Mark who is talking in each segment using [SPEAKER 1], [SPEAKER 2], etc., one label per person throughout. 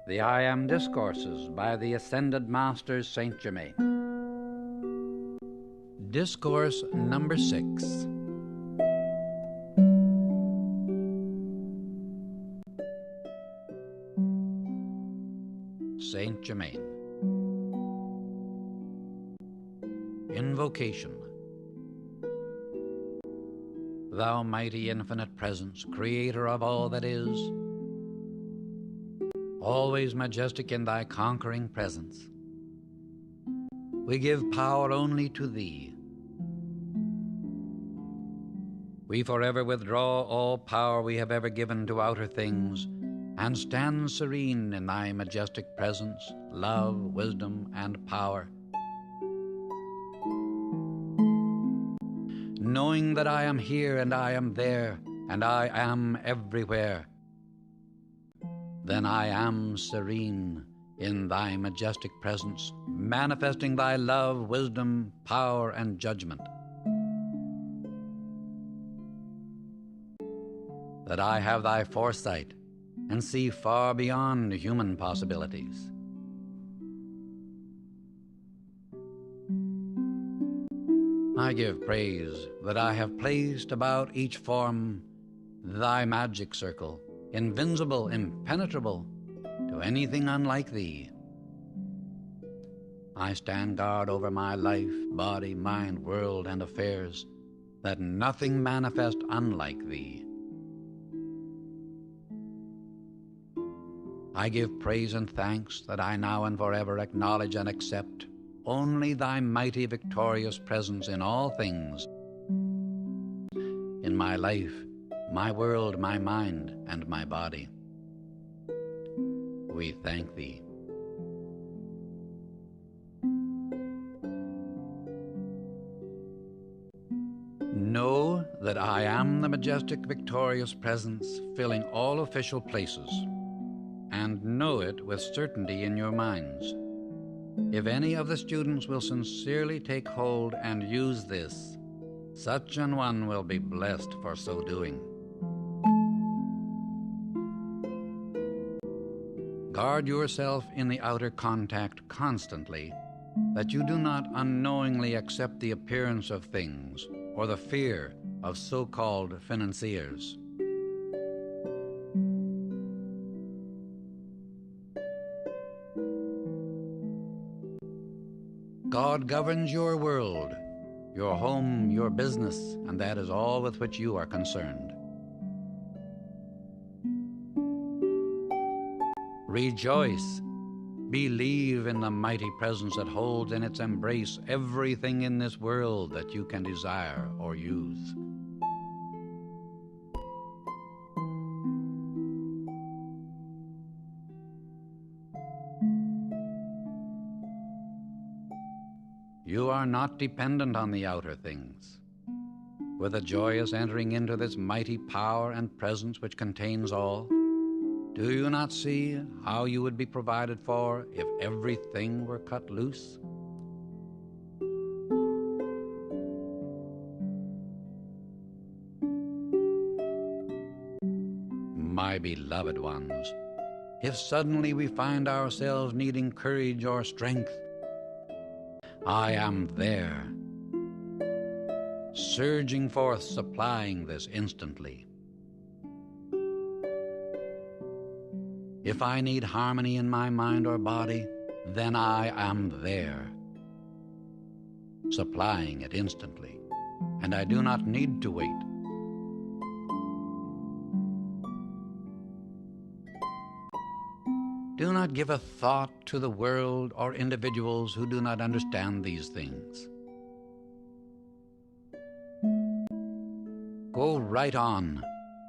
[SPEAKER 1] The I Am Discourses by the Ascended Master Saint Germain. Discourse number 6. Saint Germain. Invocation. Thou mighty infinite presence, creator of all that is, always majestic in thy conquering presence, we give power only to thee. We forever withdraw all power we have ever given to outer things, and stand serene in thy majestic presence, love, wisdom, and power, knowing that I am here and I am there and I am everywhere. Then I am serene in thy majestic presence, manifesting thy love, wisdom, power, and judgment. That I have thy foresight and see far beyond human possibilities. I give praise that I have placed about each form thy magic circle, invincible, impenetrable to anything unlike thee. I stand guard over my life, body, mind, world, and affairs, that nothing manifest unlike thee. I give praise and thanks that I now and forever acknowledge and accept only thy mighty victorious presence in all things, in my life, my world, my mind, and my body. We thank thee. Know that I am the majestic victorious presence filling all official places, and know it with certainty in your minds. If any of the students will sincerely take hold and use this, such an one will be blessed for so doing. Guard yourself in the outer contact constantly, that you do not unknowingly accept the appearance of things or the fear of so-called financiers. God governs your world, your home, your business, and that is all with which you are concerned. Rejoice. Believe in the mighty presence that holds in its embrace everything in this world that you can desire or use. You are not dependent on the outer things. With a joyous entering into this mighty power and presence which contains all, do you not see how you would be provided for if everything were cut loose? My beloved ones, if suddenly we find ourselves needing courage or strength, I am there, surging forth, supplying this instantly. If I need harmony in my mind or body, then I am there, supplying it instantly, and I do not need to wait. Do not give a thought to the world or individuals who do not understand these things. Go right on,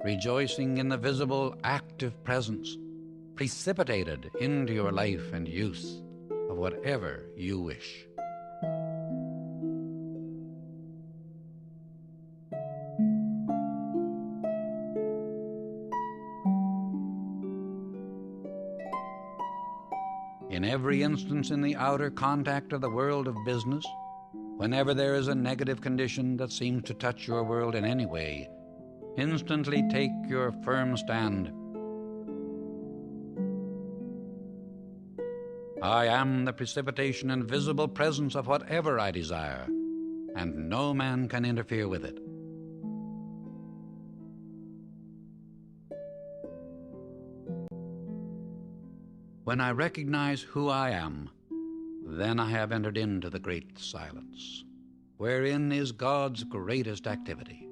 [SPEAKER 1] rejoicing in the visible, active presence precipitated into your life and use of whatever you wish. In every instance in the outer contact of the world of business, whenever there is a negative condition that seems to touch your world in any way, instantly take your firm stand I am the precipitation and visible presence of whatever I desire, and no man can interfere with it. When I recognize who I am, then I have entered into the great silence, wherein is God's greatest activity.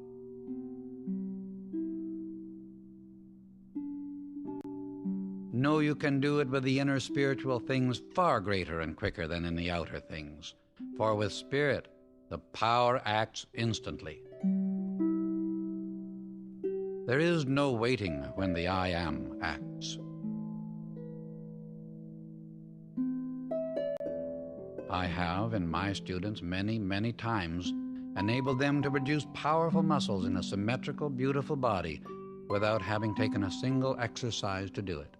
[SPEAKER 1] Know you can do it with the inner spiritual things far greater and quicker than in the outer things, for with spirit the power acts instantly. There is no waiting when the I Am acts. I have, in my students, many, many times enabled them to produce powerful muscles in a symmetrical, beautiful body without having taken a single exercise to do it.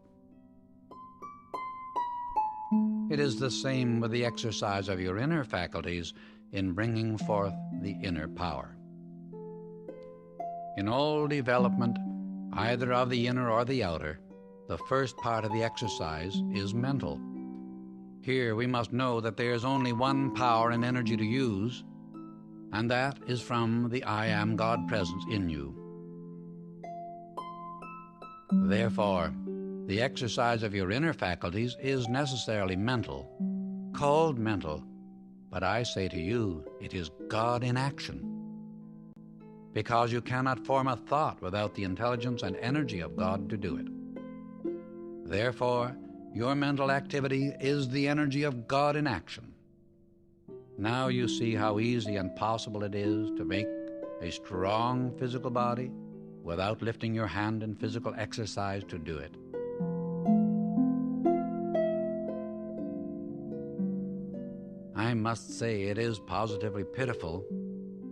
[SPEAKER 1] It is the same with the exercise of your inner faculties in bringing forth the inner power. In all development, either of the inner or the outer, the first part of the exercise is mental. Here we must know that there is only one power and energy to use, and that is from the I Am God presence in you. Therefore, the exercise of your inner faculties is necessarily mental, called mental, but I say to you, it is God in action, because you cannot form a thought without the intelligence and energy of God to do it. Therefore, your mental activity is the energy of God in action. Now you see how easy and possible it is to make a strong physical body without lifting your hand in physical exercise to do it. I must say it is positively pitiful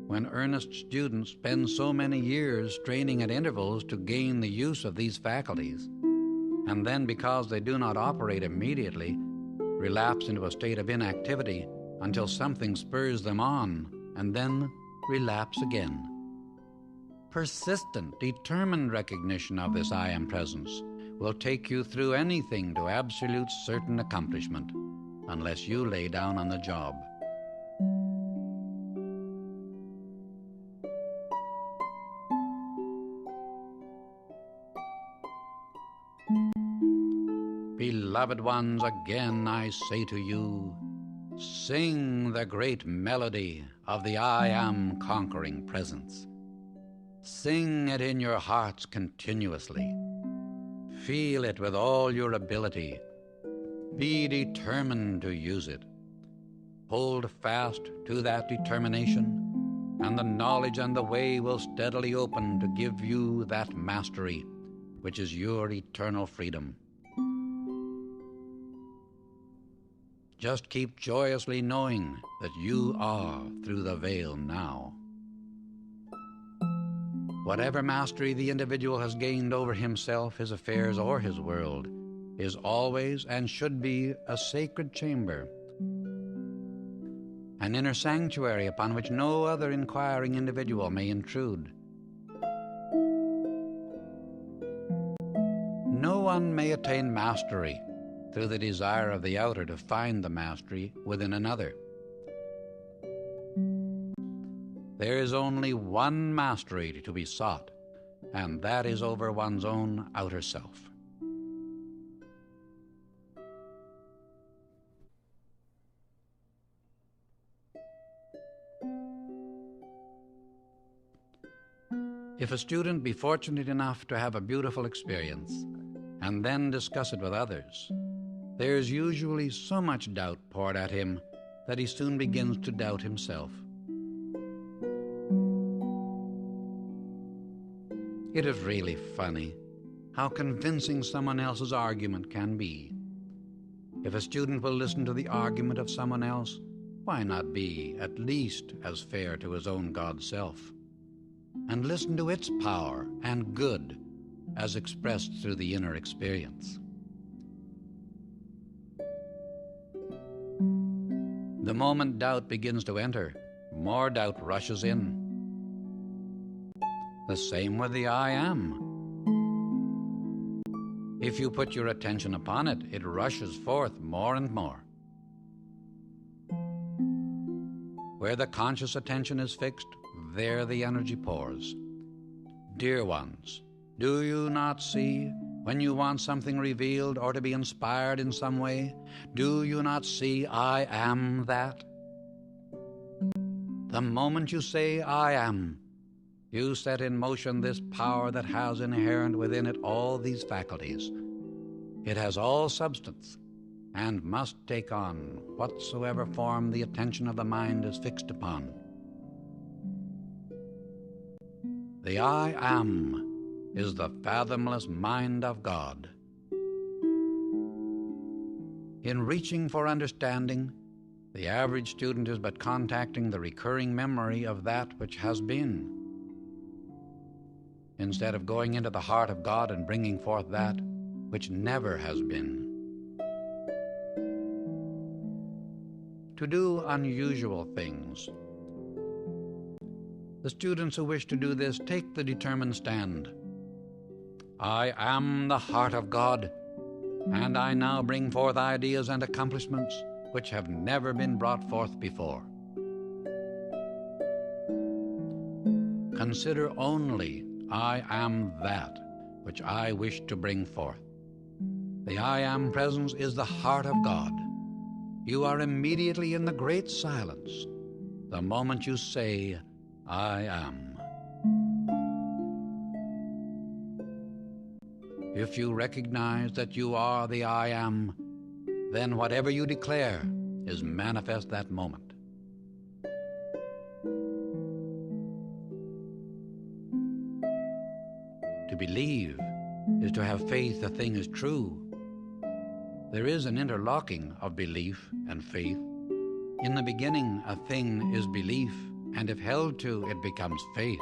[SPEAKER 1] when earnest students spend so many years training at intervals to gain the use of these faculties, and then because they do not operate immediately, relapse into a state of inactivity until something spurs them on, and then relapse again. Persistent, determined recognition of this I Am presence will take you through anything to absolute certain accomplishment, unless you lay down on the job. Beloved ones, again I say to you, sing the great melody of the I Am conquering presence. Sing it in your hearts continuously. Feel it with all your ability. Be determined to use it. Hold fast to that determination, and the knowledge and the way will steadily open to give you that mastery, which is your eternal freedom. Just keep joyously knowing that you are through the veil now. Whatever mastery the individual has gained over himself, his affairs, or his world is always and should be a sacred chamber, an inner sanctuary upon which no other inquiring individual may intrude. No one may attain mastery through the desire of the outer to find the mastery within another. There is only one mastery to be sought, and that is over one's own outer self. If a student be fortunate enough to have a beautiful experience and then discuss it with others, there is usually so much doubt poured at him that he soon begins to doubt himself. It is really funny how convincing someone else's argument can be. If a student will listen to the argument of someone else, why not be at least as fair to his own God self, and listen to its power and good as expressed through the inner experience? The moment doubt begins to enter, more doubt rushes in. The same with the I Am. If you put your attention upon it, it rushes forth more and more. Where the conscious attention is fixed, there the energy pours. Dear ones, do you not see when you want something revealed or to be inspired in some way? Do you not see I am that? The moment you say I am, you set in motion this power that has inherent within it all these faculties. It has all substance and must take on whatsoever form the attention of the mind is fixed upon. The I am is the fathomless mind of God. In reaching for understanding, the average student is but contacting the recurring memory of that which has been, instead of going into the heart of God and bringing forth that which never has been. To do unusual things. The students who wish to do this take the determined stand. I am the heart of God, and I now bring forth ideas and accomplishments which have never been brought forth before. Consider only I am that which I wish to bring forth. The I am presence is the heart of God. You are immediately in the great silence the moment you say, I am. If you recognize that you are the I am, then whatever you declare is manifest that moment. To believe is to have faith a thing is true. There is an interlocking of belief and faith. In the beginning, a thing is belief, and if held to, it becomes faith.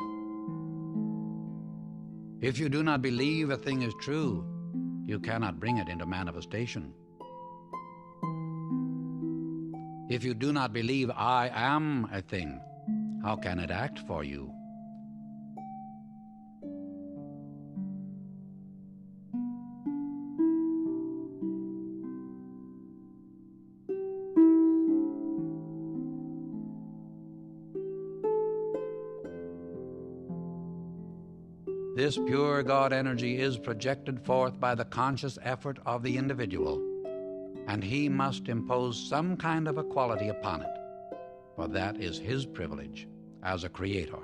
[SPEAKER 1] If you do not believe a thing is true, you cannot bring it into manifestation. If you do not believe I am a thing, how can it act for you? This pure God energy is projected forth by the conscious effort of the individual, and he must impose some kind of a quality upon it, for that is his privilege as a creator.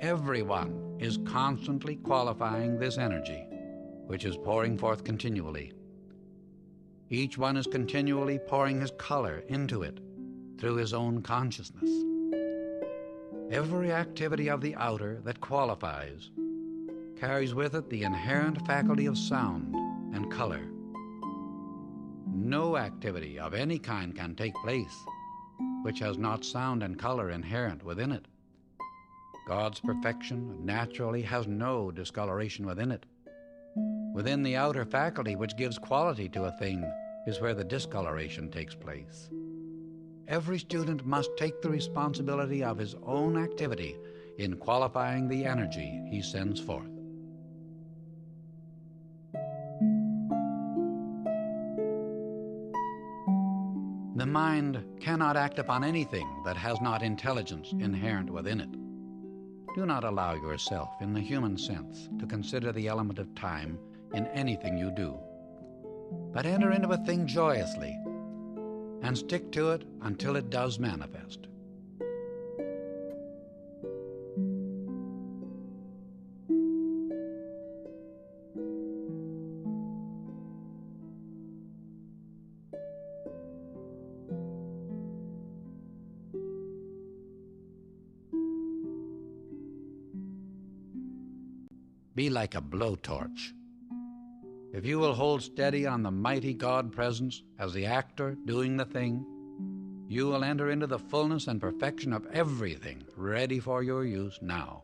[SPEAKER 1] Everyone is constantly qualifying this energy, which is pouring forth continually. Each one is continually pouring his color into it through his own consciousness. Every activity of the outer that qualifies carries with it the inherent faculty of sound and color. No activity of any kind can take place which has not sound and color inherent within it. God's perfection naturally has no discoloration within it. Within the outer faculty which gives quality to a thing is where the discoloration takes place. Every student must take the responsibility of his own activity in qualifying the energy he sends forth. The mind cannot act upon anything that has not intelligence inherent within it. Do not allow yourself, in the human sense, to consider the element of time in anything you do, but enter into a thing joyously and stick to it until it does manifest. Be like a blowtorch. If you will hold steady on the mighty God presence as the actor doing the thing, you will enter into the fullness and perfection of everything ready for your use now.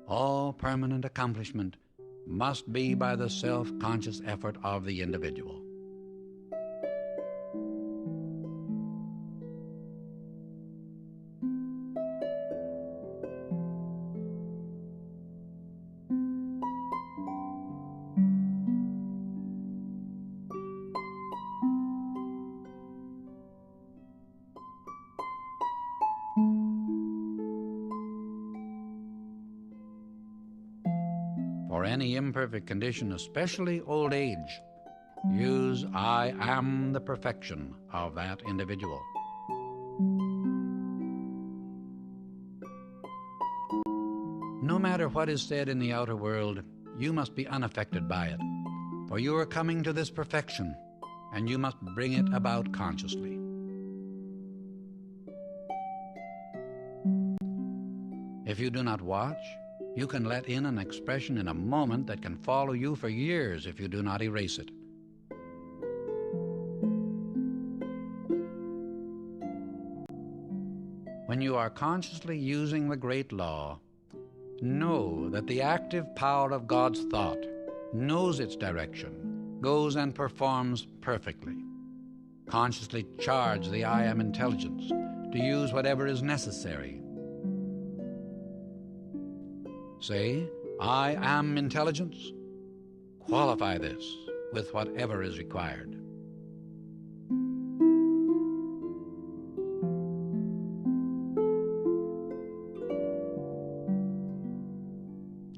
[SPEAKER 1] All permanent accomplishment must be by the self-conscious effort of the individual. any imperfect condition, especially old age, use I am the perfection of that individual. No matter what is said in the outer world, you must be unaffected by it, for you are coming to this perfection, and you must bring it about consciously. If you do not watch, you can let in an expression in a moment that can follow you for years if you do not erase it. When you are consciously using the great law, know that the active power of God's thought knows its direction, goes and performs perfectly. Consciously charge the I am intelligence to use whatever is necessary. Say, I am intelligence. Qualify this with whatever is required.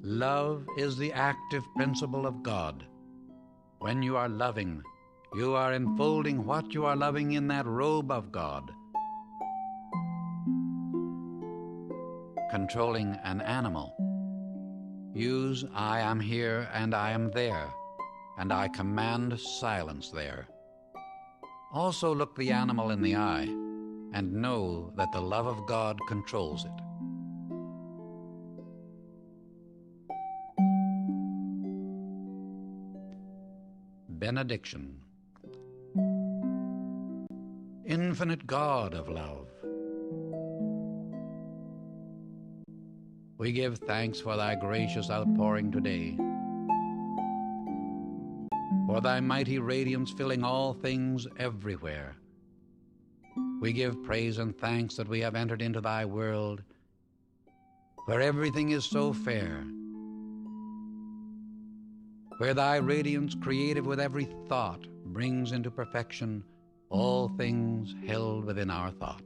[SPEAKER 1] Love is the active principle of God. When you are loving, you are enfolding what you are loving in that robe of God. Controlling an animal, use I am here and I am there, and I command silence there. Also look the animal in the eye and know that the love of God controls it. Benediction. Infinite God of love, we give thanks for thy gracious outpouring today, for thy mighty radiance filling all things everywhere. We give praise and thanks that we have entered into thy world, where everything is so fair, where thy radiance, creative with every thought, brings into perfection all things held within our thought.